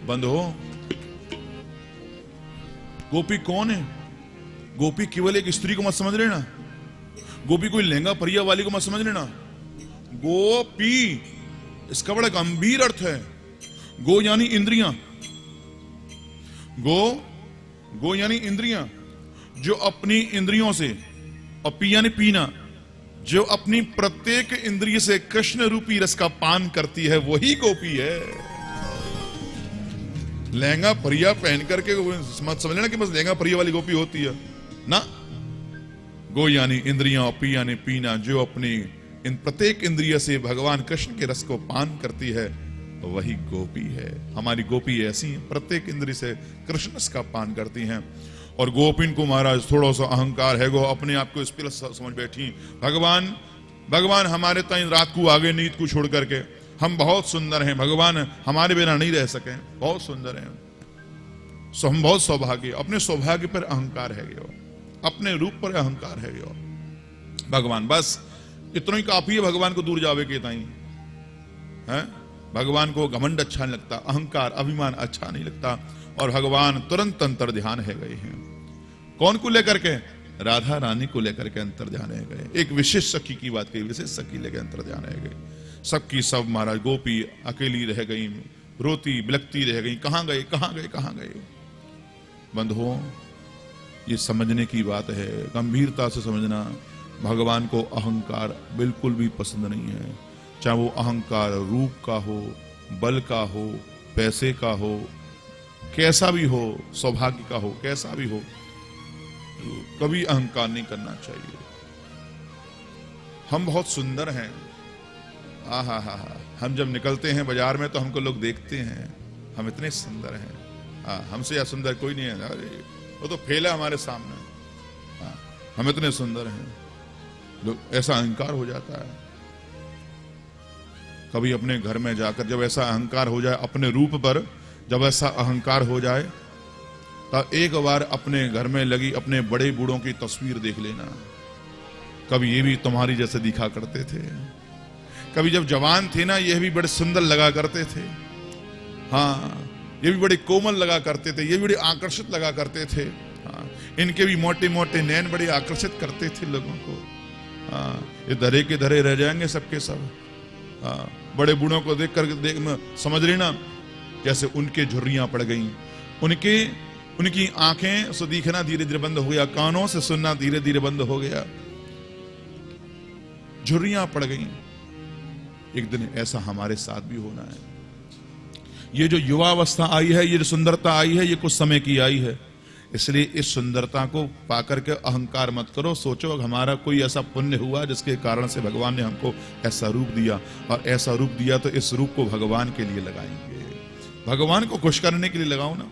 बंद हो। गोपी कौन है? गोपी केवल एक स्त्री को मत समझ लेना, गोपी कोई लहंगा परिया वाली को मत समझ लेना। गोपी इसका बड़ा गंभीर अर्थ है। गो यानी इंद्रियां, गो यानी इंद्रियां, जो अपनी इंद्रियों से, और पी यानी पीना, जो अपनी प्रत्येक इंद्रिय से कृष्ण रूपी रस का पान करती है, वही गोपी है। लहंगा परिया पहन करके मत समझ लेना कि बस लहंगा परिया वाली गोपी होती है ना। गो यानी इंद्रियां और पी यानी पीना, जो अपनी इन प्रत्येक इंद्रिय से भगवान कृष्ण के रस को पान करती है, वही गोपी है। हमारी गोपी ऐसी है, प्रत्येक इंद्रिय से कृष्ण रस का पान करती हैं। और गोपिन को महाराज थोड़ा सा अहंकार है, गो अपने आप को इस पर समझ बैठी, भगवान हमारे ताई रात को आगे नींद को छोड़ करके, हम बहुत सुंदर हैं, भगवान हमारे बिना नहीं रह सके, बहुत सुंदर हैं, सो हम बहुत सौभाग्य। अपने सौभाग्य पर अहंकार है, अपने रूप पर अहंकार है। भगवान बस इतना ही काफी है भगवान को दूर जावे के ताई है। भगवान को घमंड अच्छा नहीं लगता, अहंकार अभिमान अच्छा नहीं लगता, और भगवान तुरंत अंतर ध्यान है गए हैं। कौन को लेकर के? राधा रानी को लेकर के अंतर ध्यान है गए। एक विशेष सखी की बात कही, विशेष सखी लेकर अंतर ध्यान है गए। सबकी सब महाराज गोपी अकेली रह गई, रोती बिलकती रह गई, कहां गए कहां गए कहां गए। बंधुओं, ये समझने की बात है, गंभीरता से समझना। भगवान को अहंकार बिल्कुल भी पसंद नहीं है, चाहे वो अहंकार रूप का हो, बल का हो, पैसे का हो, कैसा भी हो, सौभाग्य का हो, कैसा भी हो, कभी अहंकार नहीं करना चाहिए। हम बहुत सुंदर हैं, आहा हा हा, हम जब निकलते हैं बाजार में तो हमको लोग देखते हैं, हम इतने सुंदर हैं, हमसे या सुंदर कोई नहीं है, अरे वो तो फेल है हमारे सामने, हम इतने सुंदर हैं। लोग ऐसा अहंकार हो जाता है। कभी अपने घर में जाकर जब ऐसा अहंकार हो जाए अपने रूप पर, जब ऐसा अहंकार हो जाए, तब एक बार अपने घर में लगी अपने बड़े बूढ़ों की तस्वीर देख लेना। कभी ये भी तुम्हारी जैसे दिखा करते थे, कभी जब जवान थे ना ये भी बड़े सुंदर लगा करते थे, हाँ ये भी बड़े कोमल लगा करते थे, ये भी बड़े आकर्षित लगा करते थे, हाँ इनके भी मोटे मोटे नैन बड़े आकर्षित करते थे लोगों को। हाँ ये धरे के धरे रह जाएंगे सबके सब। हाँ बड़े बूढ़ों को देख कर समझ लेना जैसे उनके झुर्रियां पड़ गई, उनकी आंखें से दिखना धीरे धीरे बंद हो गया, कानों से सुनना धीरे धीरे बंद हो गया, झुर्रियां पड़ गई। एक दिन ऐसा हमारे साथ भी होना है। ये जो युवावस्था आई है, ये जो सुंदरता आई है, ये कुछ समय की आई है, इसलिए इस सुंदरता को पाकर के अहंकार मत करो। सोचो हमारा कोई ऐसा पुण्य हुआ जिसके कारण से भगवान ने हमको ऐसा रूप दिया, और ऐसा रूप दिया तो इस रूप को भगवान के लिए लगाएंगे, भगवान को खुश करने के लिए लगाओ ना।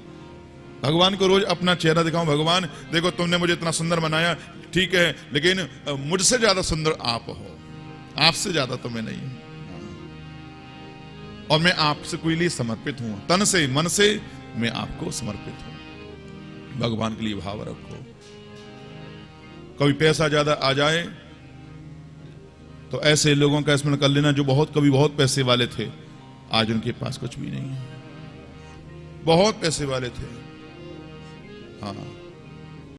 भगवान को रोज अपना चेहरा दिखाओ, भगवान देखो तुमने मुझे इतना सुंदर बनाया, ठीक है, लेकिन मुझसे ज्यादा सुंदर आप हो, आपसे ज्यादा तो मैं नहीं, और मैं आपसे कोई लिए समर्पित हूं, तन से मन से मैं आपको समर्पित हूं। भगवान के लिए भाव रखो। कभी पैसा ज्यादा आ जाए तो ऐसे लोगों का स्मरण कर लेना जो कभी बहुत पैसे वाले थे, आज उनके पास कुछ भी नहीं है, बहुत पैसे वाले थे, हाँ